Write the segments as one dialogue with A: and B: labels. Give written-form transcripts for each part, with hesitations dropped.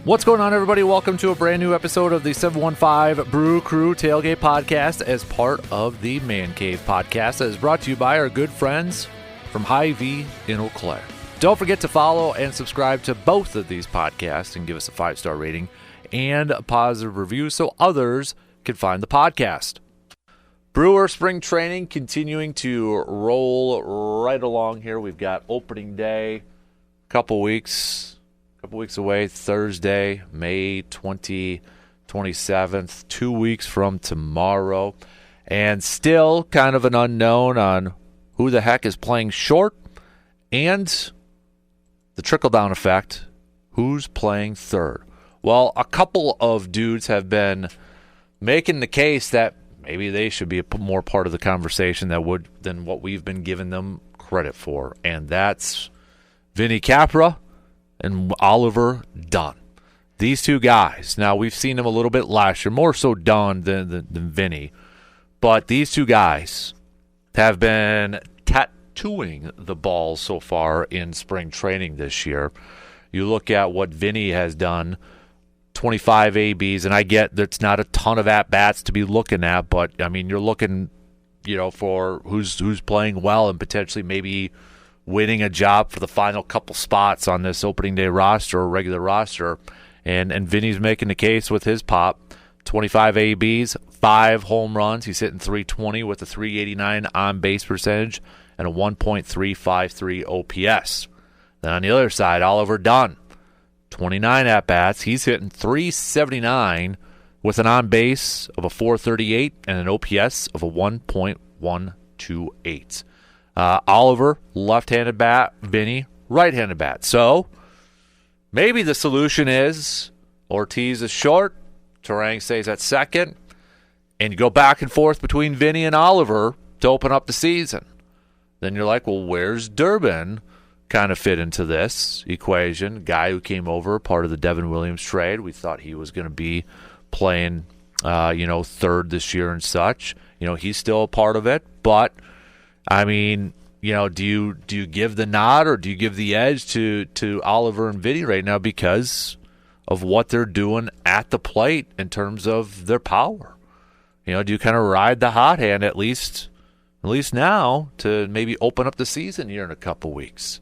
A: What's going on, everybody? Welcome to a brand new episode of the 715 Brew Crew Tailgate Podcast as part of the Man Cave Podcast that is brought to you by our good friends from Hy-Vee in Eau Claire. Don't forget to follow and subscribe to both of these podcasts and give us a 5-star rating and a positive review so others can find the podcast. Brewer spring training continuing to roll right along here. We've got opening day, a couple weeks away, Thursday, May 27th, 2 weeks from tomorrow. And still kind of an unknown on who the heck is playing short and the trickle-down effect, who's playing third. Well, a couple of dudes have been making the case that maybe they should be more part of the conversation than what we've been giving them credit for. And that's Vinny Capra and Oliver Dunn. These two guys, now we've seen them a little bit last year, more so Dunn than Vinny, but these two guys have been tattooing the ball so far in spring training this year. You look at what Vinny has done, 25 ABs, and I get that's not a ton of at-bats to be looking at, but, I mean, you're looking, for who's playing well and potentially maybe winning a job for the final couple spots on this opening day roster or regular roster. And Vinny's making the case with his pop. 25 ABs, 5 home runs. He's hitting .320 with a .389 on-base percentage and a 1.353 OPS. Then on the other side, Oliver Dunn, 29 at-bats. He's hitting .379 with an on-base of a .438 and an OPS of a 1.128. Oliver, left-handed bat. Vinny, right-handed bat. So maybe the solution is Ortiz is short, Turang stays at second, and you go back and forth between Vinny and Oliver to open up the season. Then you're like, well, where's Durbin kind of fit into this equation? Guy who came over, part of the Devin Williams trade. We thought he was going to be playing, third this year and such. He's still a part of it, but I mean, do you give the nod or do you give the edge to Oliver and Vinny right now because of what they're doing at the plate in terms of their power? Do you kind of ride the hot hand at least now to maybe open up the season here in a couple weeks?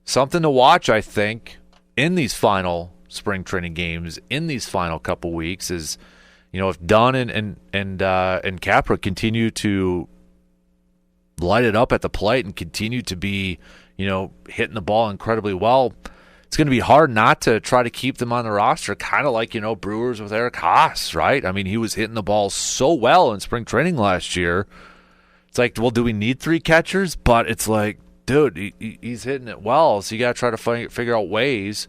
A: Something to watch, I think, in these final spring training games, in these final couple weeks is, if Dunn and Capra continue to light it up at the plate and continue to be, hitting the ball incredibly well, it's going to be hard not to try to keep them on the roster, kind of like, Brewers with Eric Haas, right? I mean, he was hitting the ball so well in spring training last year. It's like, well, do we need 3 catchers? But it's like, dude, he's hitting it well, so you got to try to figure out ways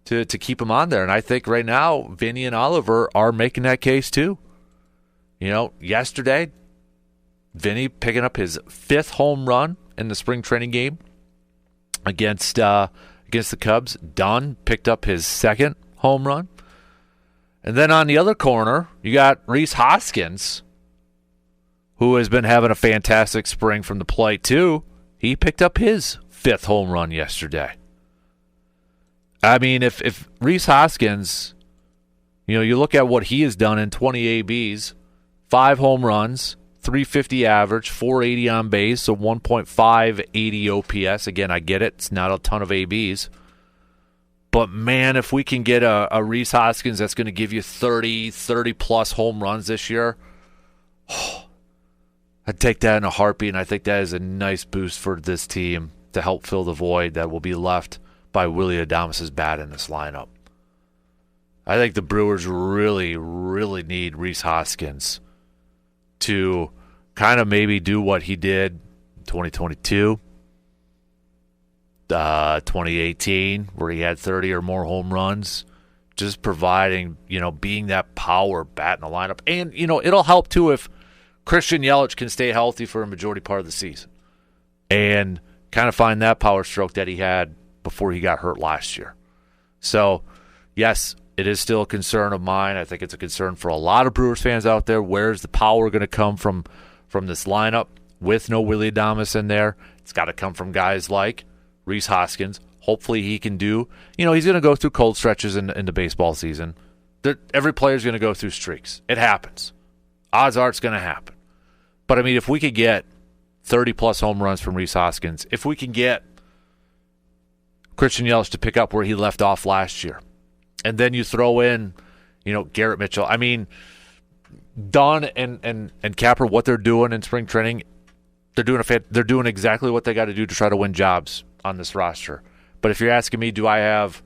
A: to keep him on there. And I think right now, Vinny and Oliver are making that case too. Yesterday, Vinny picking up his 5th home run in the spring training game against the Cubs. Dunn picked up his 2nd home run. And then on the other corner, you got Rhys Hoskins, who has been having a fantastic spring from the plate too. He picked up his 5th home run yesterday. I mean, if Rhys Hoskins, you look at what he has done in 20 ABs, 5 home runs, .350 average, .480 on base, a 1.580 OPS. Again, I get it. It's not a ton of ABs. But, man, if we can get a Rhys Hoskins that's going to give you 30-plus home runs this year, I'd take that in a heartbeat, and I think that is a nice boost for this team to help fill the void that will be left by Willy Adames' bat in this lineup. I think the Brewers really, really need Rhys Hoskins to kind of maybe do what he did in 2022, 2018, where he had 30 or more home runs, just providing, being that power bat in the lineup. And, it'll help, too, if Christian Yelich can stay healthy for a majority part of the season and kind of find that power stroke that he had before he got hurt last year. So, yes, it is still a concern of mine. I think it's a concern for a lot of Brewers fans out there. Where's the power going to come from this lineup with no Willy Adames in there? It's got to come from guys like Rhys Hoskins, hopefully he can do. He's going to go through cold stretches in the baseball season. Every player's going to go through streaks. It happens. Odds are it's going to happen. But, if we could get 30-plus home runs from Rhys Hoskins, if we can get Christian Yelich to pick up where he left off last year, and then you throw in, Garrett Mitchell. Dunn and Capper, what they're doing in spring training, they're doing exactly what they got to do to try to win jobs on this roster. But if you're asking me, do I have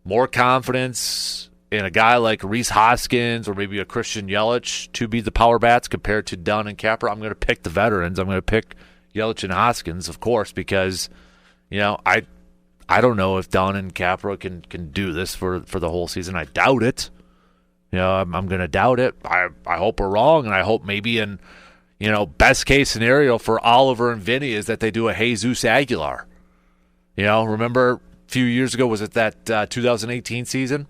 A: more confidence in a guy like Rhys Hoskins or maybe a Christian Yelich to be the power bats compared to Dunn and Capper? I'm going to pick the veterans. I'm going to pick Yelich and Hoskins, of course, because I don't know if Dunn and Capra can do this for the whole season. I doubt it. I'm going to doubt it. I hope we're wrong, and I hope maybe in, best case scenario for Oliver and Vinny is that they do a Jesus Aguilar. Remember a few years ago, was it that 2018 season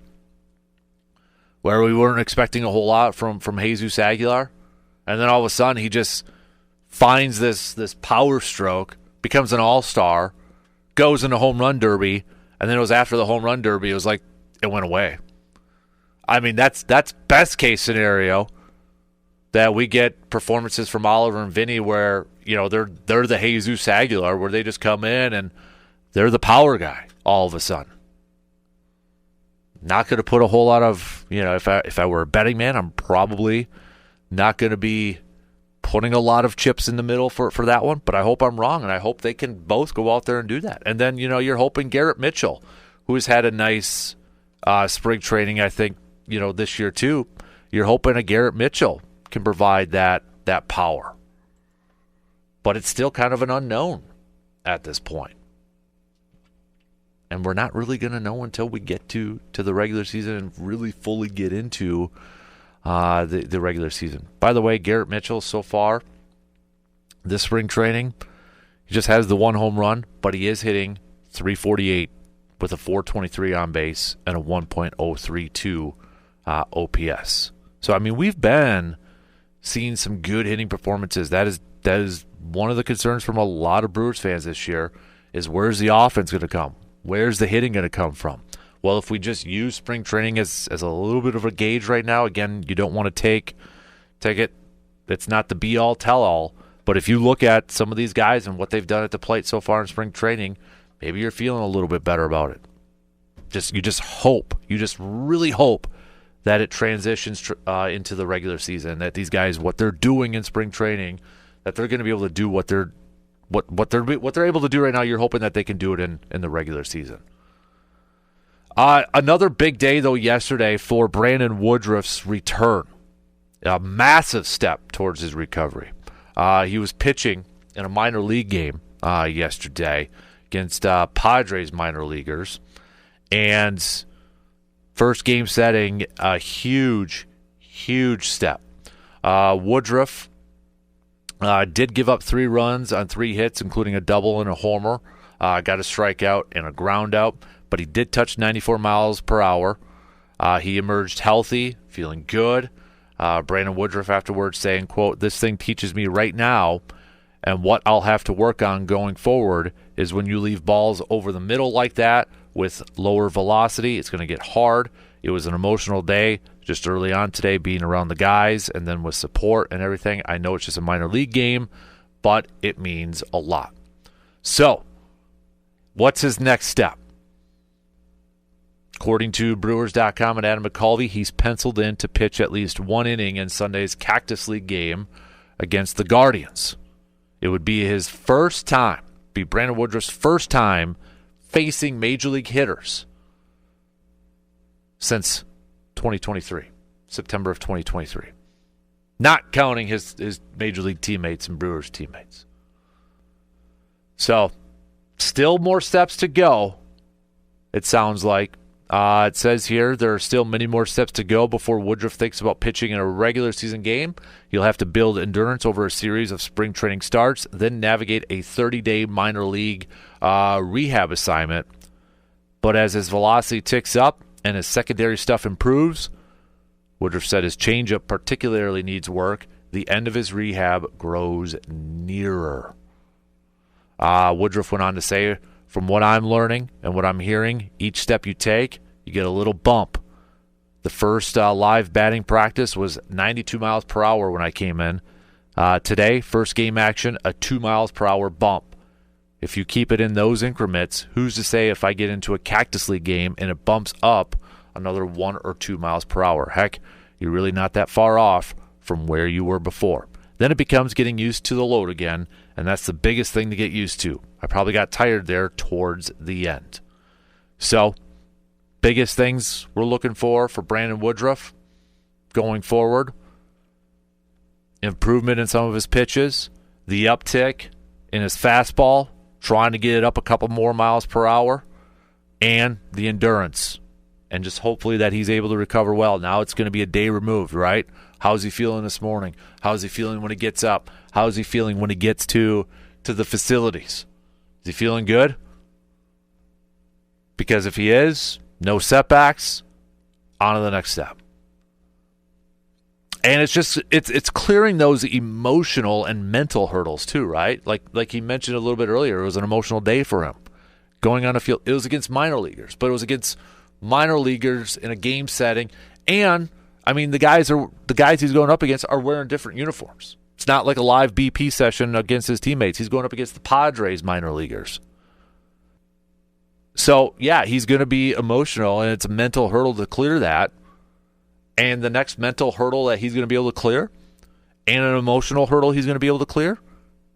A: where we weren't expecting a whole lot from Jesus Aguilar? And then all of a sudden he just finds this power stroke, becomes an all-star, goes in the home run derby, and then it was after the home run derby, it was like it went away. That's best case scenario, that we get performances from Oliver and Vinny where, they're the Jesus Aguilar, where they just come in and they're the power guy all of a sudden. Not going to put a whole lot of, if I were a betting man, I'm probably not going to be putting a lot of chips in the middle for that one, but I hope I'm wrong, and I hope they can both go out there and do that. And then, you're hoping Garrett Mitchell, who has had a nice spring training, I think, this year too, you're hoping a Garrett Mitchell can provide that power. But it's still kind of an unknown at this point. And we're not really going to know until we get to the regular season and really fully get into the regular season. By the way, Garrett Mitchell so far this spring training, he just has the one home run, but he is hitting .348 with a .423 on base and a 1.032 OPS. So we've been seeing some good hitting performances. That is one of the concerns from a lot of Brewers fans this year, is where's the offense going to come? Where's the hitting going to come from? Well, if we just use spring training as a little bit of a gauge right now, again, you don't want to take it. It's not the be-all, tell-all. But if you look at some of these guys and what they've done at the plate so far in spring training, maybe you're feeling a little bit better about it. You just really hope that it transitions into the regular season, that these guys, what they're doing in spring training, that they're going to be able to do what they're able to do right now. You're hoping that they can do it in the regular season. Another big day, though, yesterday for Brandon Woodruff's return. A massive step towards his recovery. He was pitching in a minor league game yesterday against Padres minor leaguers. And first game setting, a huge, huge step. Woodruff did give up 3 runs on 3 hits, including a double and a homer. Got a strikeout and a ground out. But he did touch 94 miles per hour. He emerged healthy, feeling good. Brandon Woodruff afterwards saying, quote, "This thing teaches me right now, and what I'll have to work on going forward is when you leave balls over the middle like that with lower velocity, it's going to get hard. It was an emotional day just early on today, being around the guys and then with support and everything. I know it's just a minor league game, but it means a lot." So, what's his next step? According to Brewers.com and Adam McCulvey, he's penciled in to pitch at least 1 inning in Sunday's Cactus League game against the Guardians. It would be his first time, Brandon Woodruff's first time facing major league hitters since 2023, September of 2023. Not counting his major league teammates and Brewers teammates. So, still more steps to go, it sounds like. It says here there are still many more steps to go before Woodruff thinks about pitching in a regular season game. He'll have to build endurance over a series of spring training starts, then navigate a 30-day minor league rehab assignment. But as his velocity ticks up and his secondary stuff improves, Woodruff said his changeup particularly needs work. The end of his rehab grows nearer. Woodruff went on to say, from what I'm learning and what I'm hearing, each step you take, you get a little bump. The first live batting practice was 92 miles per hour when I came in. Today, first game action, a 2 miles per hour bump. If you keep it in those increments, who's to say if I get into a Cactus League game and it bumps up another 1 or 2 miles per hour? Heck, you're really not that far off from where you were before. Then it becomes getting used to the load again, and that's the biggest thing to get used to. I probably got tired there towards the end. So, biggest things we're looking for Brandon Woodruff going forward: improvement in some of his pitches, the uptick in his fastball, trying to get it up a couple more miles per hour, and the endurance. And just hopefully that he's able to recover well. Now it's going to be a day removed, right? How's he feeling this morning? How's he feeling when he gets up? How's he feeling when he gets to the facilities? Is he feeling good? Because if he is, no setbacks, on to the next step. And it's clearing those emotional and mental hurdles too, right? Like he mentioned a little bit earlier, it was an emotional day for him. Going on a field, it was against minor leaguers, but it was against minor leaguers in a game setting. And I mean, the guys he's going up against are wearing different uniforms. It's not like a live BP session against his teammates. He's going up against the Padres minor leaguers. So, yeah, he's going to be emotional, and it's a mental hurdle to clear that. And the next mental hurdle that he's going to be able to clear, and an emotional hurdle he's going to be able to clear,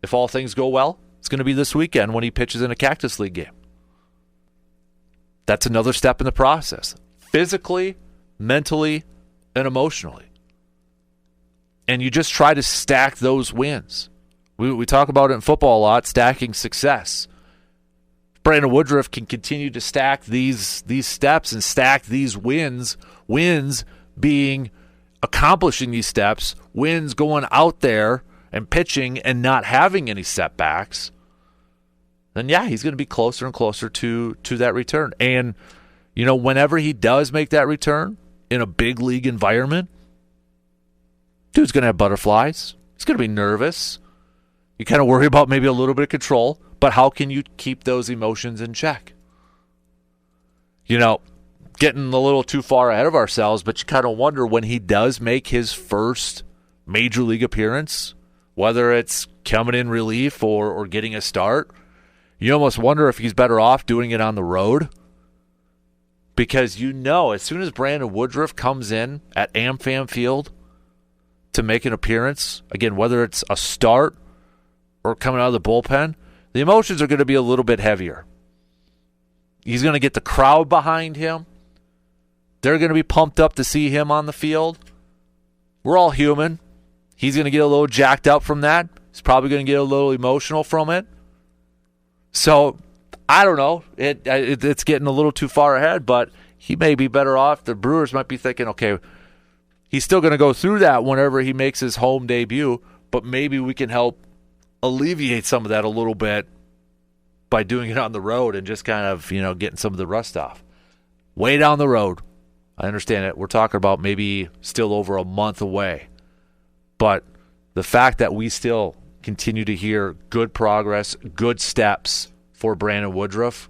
A: if all things go well, it's going to be this weekend when he pitches in a Cactus League game. That's another step in the process, physically, mentally, and emotionally. And you just try to stack those wins. We talk about it in football a lot, stacking success. Brandon Woodruff can continue to stack these steps and stack these wins being accomplishing these steps, wins going out there and pitching and not having any setbacks, then yeah, he's going to be closer and closer to that return. And, you know, whenever he does make that return in a big league environment, dude's going to have butterflies. He's going to be nervous. You kind of worry about maybe a little bit of control, but how can you keep those emotions in check? You know, getting a little too far ahead of ourselves, but you kind of wonder when he does make his first major league appearance, whether it's coming in relief or getting a start, you almost wonder if he's better off doing it on the road. Because you know, as soon as Brandon Woodruff comes in at AmFam Field to make an appearance, again, whether it's a start or coming out of the bullpen, the emotions are going to be a little bit heavier. He's going to get the crowd behind him. They're going to be pumped up to see him on the field. We're all human. He's going to get a little jacked up from that. He's probably going to get a little emotional from it. So, I don't know. It's getting a little too far ahead, but he may be better off. The Brewers might be thinking, okay, he's still going to go through that whenever he makes his home debut, but maybe we can help alleviate some of that a little bit by doing it on the road and just kind of, you know, getting some of the rust off. Way down the road. I understand it. We're talking about maybe still over a month away. But the fact that we still continue to hear good progress, good steps for Brandon Woodruff,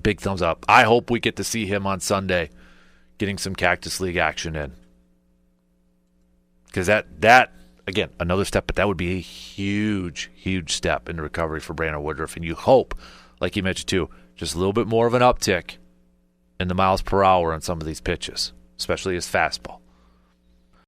A: big thumbs up. I hope we get to see him on Sunday getting some Cactus League action in. Because that again, another step, but that would be a huge, huge step in the recovery for Brandon Woodruff. And you hope, like you mentioned too, just a little bit more of an uptick in the miles per hour on some of these pitches, especially his fastball.